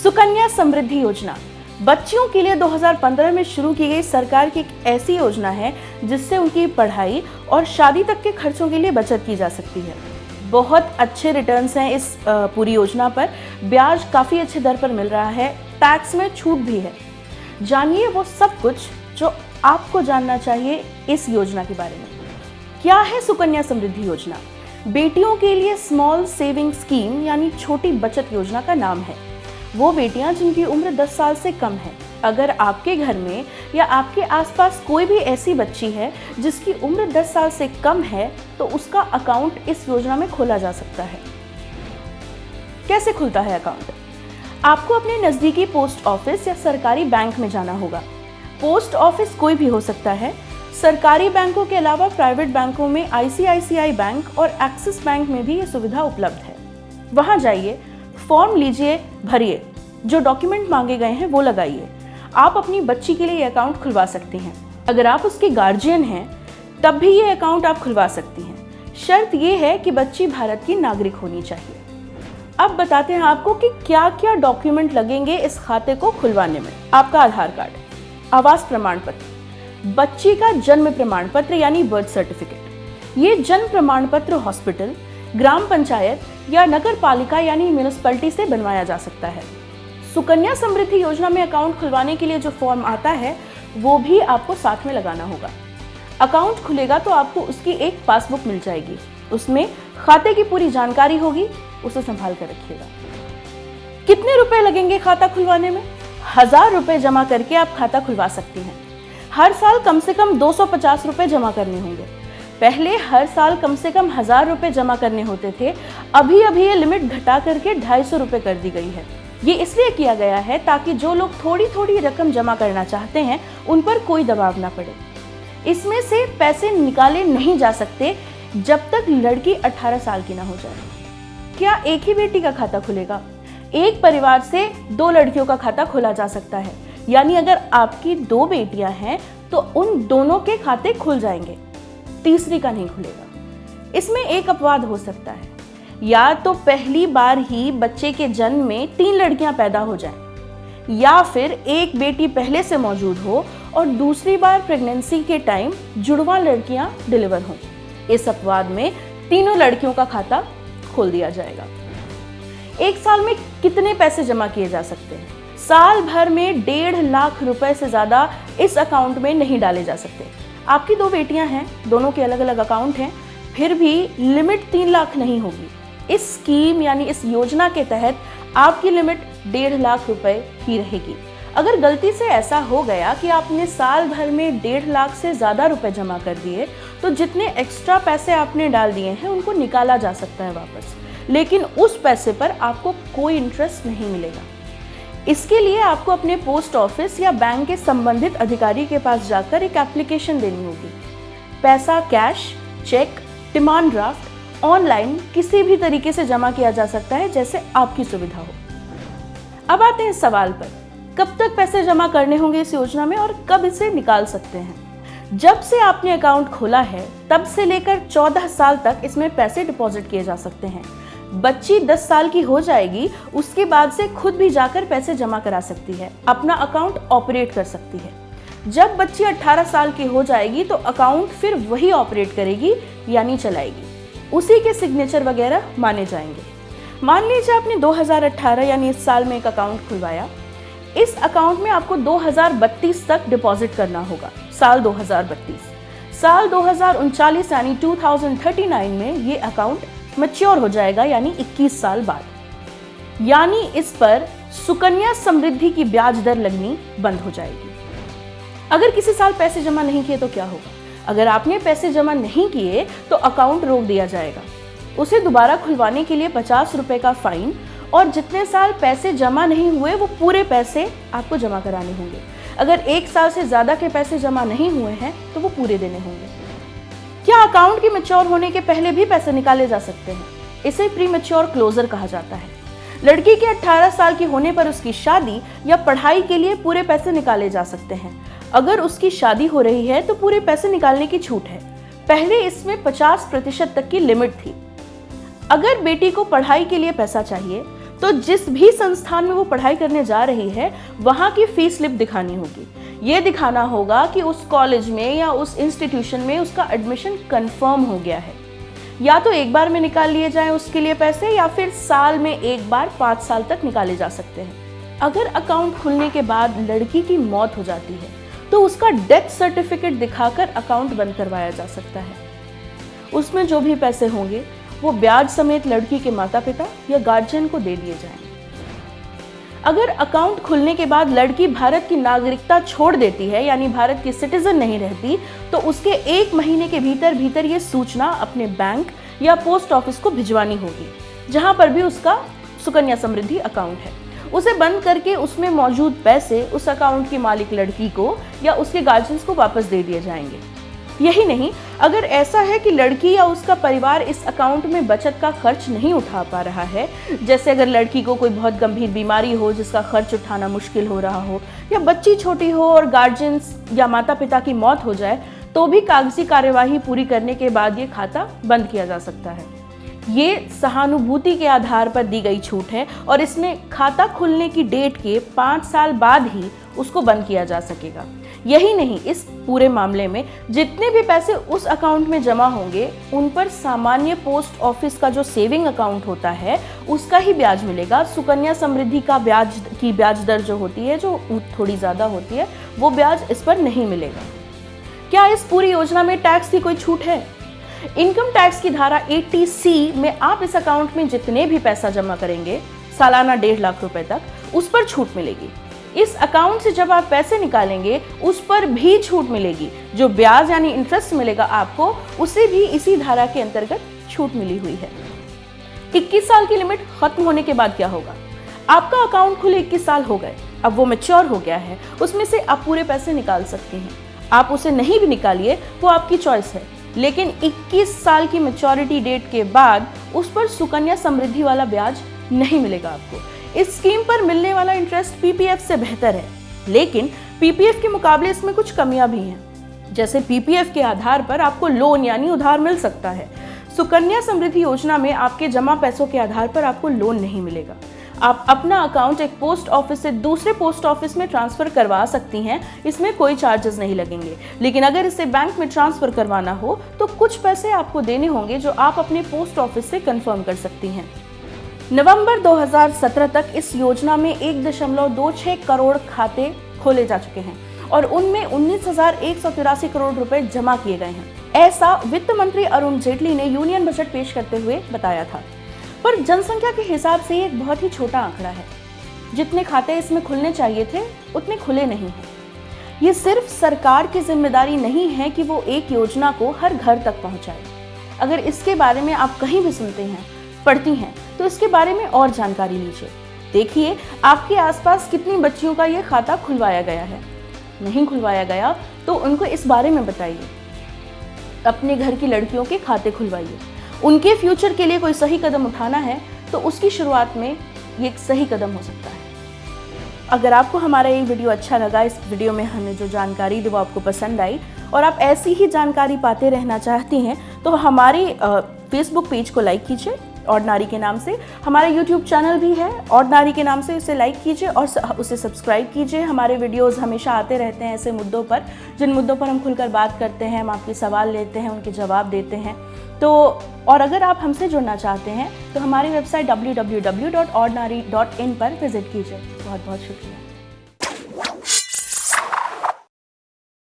सुकन्या समृद्धि योजना बच्चियों के लिए 2015 में शुरू की गई सरकार की एक ऐसी योजना है जिससे उनकी पढ़ाई और शादी तक के खर्चों के लिए बचत की जा सकती है। बहुत अच्छे रिटर्न्स हैं इस पूरी योजना पर। ब्याज काफ़ी अच्छे दर पर मिल रहा है, टैक्स में छूट भी है। जानिए वो सब कुछ जो आपको जानना चाहिए इस योजना के बारे में। क्या है सुकन्या समृद्धि योजना? बेटियों के लिए स्मॉल सेविंग स्कीम यानी छोटी बचत योजना का नाम है। वो बेटियां जिनकी उम्र 10 साल से कम है। अगर आपके घर में या आपके आसपास कोई भी ऐसी बच्ची है जिसकी उम्र 10 साल से कम है तो उसका अकाउंट इस योजना में खोला जा सकता है। कैसे खुलता है अकाउंट? आपको अपने नज़दीकी पोस्ट ऑफिस या सरकारी बैंक में जाना होगा। पोस्ट ऑफिस कोई भी हो सकता है। सरकारी बैंकों के अलावा प्राइवेट बैंकों में ICICI बैंक और एक्सिस बैंक में भी ये सुविधा उपलब्ध है। वहां जाइए, फॉर्म लीजिए, भरिए, जो डॉक्यूमेंट मांगे गए हैं वो लगाइए। आप अपनी बच्ची के लिए ये अकाउंट खुलवा सकती हैं। अगर आप उसकी गार्जियन हैं तब भी ये अकाउंट आप खुलवा सकती हैं। शर्त ये है कि बच्ची भारत की नागरिक होनी चाहिए। अब बताते हैं आपको कि क्या क्या डॉक्यूमेंट लगेंगे इस खाते को खुलवाने में। आपका आधार कार्ड, आवास प्रमाण पत्र, बच्ची का जन्म प्रमाण पत्र यानी बर्थ सर्टिफिकेट। ये जन्म प्रमाण पत्र हॉस्पिटल, ग्राम पंचायत या नगर पालिका यानी म्यूनिसिपैलिटी से बनवाया जा सकता है। सुकन्या समृद्धि योजना में अकाउंट खुलवाने के लिए जो फॉर्म आता है वो भी आपको साथ में लगाना होगा। अकाउंट खुलेगा तो आपको उसकी एक पासबुक मिल जाएगी। उसमें खाते की पूरी जानकारी होगी, उसे संभाल कर रखिएगा। कितने रुपए लगेंगे खाता खुलवाने में? 1000 रुपए जमा करके आप खाता खुलवा सकती हैं। हर साल कम से कम 250 रुपए जमा करने होंगे। पहले हर साल कम से कम 1000 रुपए जमा करने होते थे। अभी ये लिमिट घटा करके 250 रुपए कर दी गई है। ये इसलिए किया गया है ताकि जो लोग थोड़ी थोड़ी रकम जमा करना चाहते हैं उन पर कोई दबाव ना पड़े। इसमें से पैसे निकाले नहीं जा सकते जब तक लड़की 18 साल की ना हो जाए। क्या एक ही बेटी का खाता खुलेगा? एक परिवार से 2 लड़कियों का खाता खोला जा सकता है। यानी अगर आपकी 2 बेटियां हैं तो उन दोनों के खाते खुल जाएंगे, तीसरी का नहीं खुलेगा। इसमें एक अपवाद हो सकता है, या तो पहली बार ही बच्चे के जन्म में 3 लड़कियां पैदा हो जाएं, या फिर एक बेटी पहले से मौजूद हो और दूसरी बार प्रेगनेंसी के टाइम जुड़वा लड़कियां डिलीवर हों। इस अपवाद में तीनों लड़कियों का खाता खोल दिया जाएगा। एक साल में कितने पैसे जमा किए जा सकते हैं? साल भर में 1.5 लाख रुपए से ज्यादा इस अकाउंट में नहीं डाले जा सकते। आपकी 2 बेटियां हैं, दोनों के अलग अलग अकाउंट हैं, फिर भी लिमिट 3 लाख नहीं होगी। इस स्कीम यानी इस योजना के तहत आपकी लिमिट 1.5 लाख रुपए ही रहेगी। अगर गलती से ऐसा हो गया कि आपने साल भर में 1.5 लाख से ज़्यादा रुपए जमा कर दिए तो जितने एक्स्ट्रा पैसे आपने डाल दिए हैं उनको निकाला जा सकता है वापस, लेकिन उस पैसे पर आपको कोई इंटरेस्ट नहीं मिलेगा। इसके लिए आपको अपने पोस्ट ऑफिस या बैंक के संबंधित अधिकारी के पास जाकर एक एप्लीकेशन देनी होगी। पैसा cash, cheque, demand draft, online किसी भी तरीके से जमा किया जा सकता है जैसे आपकी सुविधा हो। अब आते हैं सवाल पर, कब तक पैसे जमा करने होंगे इस योजना में और कब इसे निकाल सकते हैं? जब से आपने अकाउंट खोला है तब से लेकर 14 साल तक इसमें पैसे डिपॉजिट किए जा सकते हैं। बच्ची 10 साल की हो जाएगी, उसके बाद से खुद भी जाकर पैसे जमा करा सकती है, अपना अकाउंट ऑपरेट कर सकती है। जब बच्ची 18 साल की हो जाएगी तो अकाउंट फिर वही ऑपरेट करेगी यानी चलाएगी, उसी के सिग्नेचर वगैरह माने जाएंगे। मान लीजिए आपने 2018 यानी इस साल में एक अकाउंट खुलवाया। इस अकाउंट में आपको 2032 तक डिपॉजिट करना होगा, साल 2032। साल 2039 यानी 2039 में ये अकाउंट मैच्योर हो जाएगा यानी 21 साल बाद। यानी इस पर सुकन्या समृद्धि की ब्याज दर लगनी बंद हो जाएगी। अगर किसी साल पैसे जमा नहीं किए तो क्या होगा? अगर आपने पैसे जमा नहीं किए तो अकाउंट रोक दिया जाएगा। उसे दोबारा खुलवाने के लिए 50 रुपए का फाइन और जितने साल पैसे जमा नहीं हुए वो पूरे पैसे आपको जमा कराने होंगे। अगर 1 साल से ज़्यादा के पैसे जमा नहीं हुए हैं तो वो पूरे देने होंगे। क्या अकाउंट के मैच्योर होने के पहले भी पैसे निकाले जा सकते हैं? इसे प्री मैच्योर क्लोजर कहा जाता है। लड़की के 18 साल की होने पर उसकी शादी या पढ़ाई के लिए पूरे पैसे निकाले जा सकते हैं। अगर उसकी शादी हो रही है तो पूरे पैसे निकालने की छूट है। पहले इसमें 50% तक की लिमिट थी। अगर बेटी को पढ़ाई के लिए पैसा चाहिए तो जिस भी संस्थान में वो पढ़ाई करने जा रही है वहाँ की फीस स्लिप दिखानी होगी। ये दिखाना होगा कि उस कॉलेज में या उस इंस्टीट्यूशन में उसका एडमिशन कंफर्म हो गया है। या तो एक बार में निकाल लिए जाएं उसके लिए पैसे, या फिर साल में एक बार 5 साल तक निकाले जा सकते हैं। अगर अकाउंट खुलने के बाद लड़की की मौत हो जाती है तो उसका डेथ सर्टिफिकेट दिखाकर अकाउंट बंद करवाया जा सकता है। उसमें जो भी पैसे होंगे वो ब्याज समेत लड़की के माता पिता या गार्जियन को दे दिए जाएंगे। अगर अकाउंट खुलने के बाद लड़की भारत की नागरिकता छोड़ देती है, यानी भारत की सिटीजन नहीं रहती, तो उसके 1 महीने के भीतर ये सूचना अपने बैंक या पोस्ट ऑफिस को भिजवानी होगी, जहां पर भी उसका सुकन्या समृद्धि अकाउंट है। उसे बंद करके उसमें मौजूद पैसे उस अकाउंट की मालिक लड़की को या उसके गार्जियंस को वापस दे दिए जाएंगे। यही नहीं, अगर ऐसा है कि लड़की या उसका परिवार इस अकाउंट में बचत का खर्च नहीं उठा पा रहा है, जैसे अगर लड़की को कोई बहुत गंभीर बीमारी हो जिसका खर्च उठाना मुश्किल हो रहा हो, या बच्ची छोटी हो और गार्जियंस या माता पिता की मौत हो जाए, तो भी कागजी कार्यवाही पूरी करने के बाद ये खाता बंद किया जा सकता है। ये सहानुभूति के आधार पर दी गई छूट है और इसमें खाता खुलने की डेट के 5 साल बाद ही उसको बंद किया जा सकेगा। यही नहीं, इस पूरे मामले में जितने भी पैसे उस अकाउंट में जमा होंगे उन पर सामान्य पोस्ट ऑफिस का जो सेविंग अकाउंट होता है उसका ही ब्याज मिलेगा। सुकन्या समृद्धि का ब्याज दर जो होती है, जो थोड़ी ज़्यादा होती है, वो ब्याज इस पर नहीं मिलेगा। क्या इस पूरी योजना में टैक्स की कोई छूट है? इनकम टैक्स की धारा 80C में आप इस अकाउंट में जितने भी पैसा जमा करेंगे सालाना 1.5 लाख रुपए तक, उस पर छूट मिलेगी। इस अकाउंट से जब आप पैसे निकालेंगे उस पर भी छूट मिलेगी। जो ब्याज यानी इंटरेस्ट मिलेगा आपको, उसे भी इसी धारा के अंतर्गत छूट मिली हुई है। 21 साल की लिमिट खत्म होने के बाद क्या होगा? आपका अकाउंट खुले 21 साल हो गए, अब वो मैच्योर हो गया है, उसमें से आप पूरे पैसे निकाल सकते हैं। आप उसे नहीं भी निकालिए, वो आपकी चॉइस है, लेकिन 21 साल की मैच्योरिटी डेट के बाद उस पर सुकन्या समृद्धि वाला ब्याज नहीं मिलेगा आपको। इस स्कीम पर मिलने वाला इंटरेस्ट पीपीएफ से बेहतर है, लेकिन पीपीएफ के मुकाबले इसमें कुछ कमियां भी हैं। जैसे पीपीएफ के आधार पर आपको लोन यानी उधार मिल सकता है। सुकन्या समृद्धि योजना में आपके जमा पैसों के आधार पर आपको लोन नहीं मिलेगा। आप अपना अकाउंट एक पोस्ट ऑफिस से दूसरे पोस्ट ऑफिस में ट्रांसफर करवा सकती हैं, इसमें कोई चार्जेस नहीं लगेंगे। लेकिन अगर इसे बैंक में ट्रांसफर करवाना हो तो कुछ पैसे आपको देने होंगे, जो आप अपने पोस्ट ऑफिस से कंफर्म कर सकती हैं। नवंबर 2017 तक इस योजना में 1.26 करोड़ खाते खोले जा चुके हैं और उनमें 19,183 करोड़ रुपए जमा किए गए हैं। ऐसा वित्त मंत्री अरुण जेटली ने यूनियन बजट पेश करते हुए बताया था। पर जनसंख्या के हिसाब से ये एक बहुत ही छोटा आंकड़ा है। जितने खाते इसमें खुलने चाहिए थे उतने खुले नहीं हैं। ये सिर्फ सरकार की जिम्मेदारी नहीं है कि वो एक योजना को हर घर तक पहुंचाए। अगर इसके बारे में आप कहीं भी सुनते हैं, पढ़ती हैं, तो इसके बारे में और जानकारी लीजिए। देखिए आपके आसपास कितनी बच्चियों का ये खाता खुलवाया गया है। नहीं खुलवाया गया तो उनको इस बारे में बताइए। अपने घर की लड़कियों के खाते खुलवाइए। उनके फ्यूचर के लिए कोई सही कदम उठाना है तो उसकी शुरुआत में ये एक सही कदम हो सकता है। अगर आपको हमारा ये वीडियो अच्छा लगा, इस वीडियो में हमने जो जानकारी दी वो आपको पसंद आई और आप ऐसी ही जानकारी पाते रहना चाहती हैं, तो हमारे फेसबुक पेज को लाइक कीजिए ऑर्डिनरी के नाम से। हमारा यूट्यूब चैनल भी है ऑर्डिनरी के नाम से, इसे लाइक कीजिए और उसे सब्सक्राइब कीजिए। हमारे वीडियोस हमेशा आते रहते हैं ऐसे मुद्दों पर, जिन मुद्दों पर हम खुलकर बात करते हैं, हम आपके सवाल लेते हैं, उनके जवाब देते हैं। तो और अगर आप हमसे जुड़ना चाहते हैं तो हमारी वेबसाइट www.ordinary.in पर विजिट कीजिए। बहुत बहुत शुक्रिया।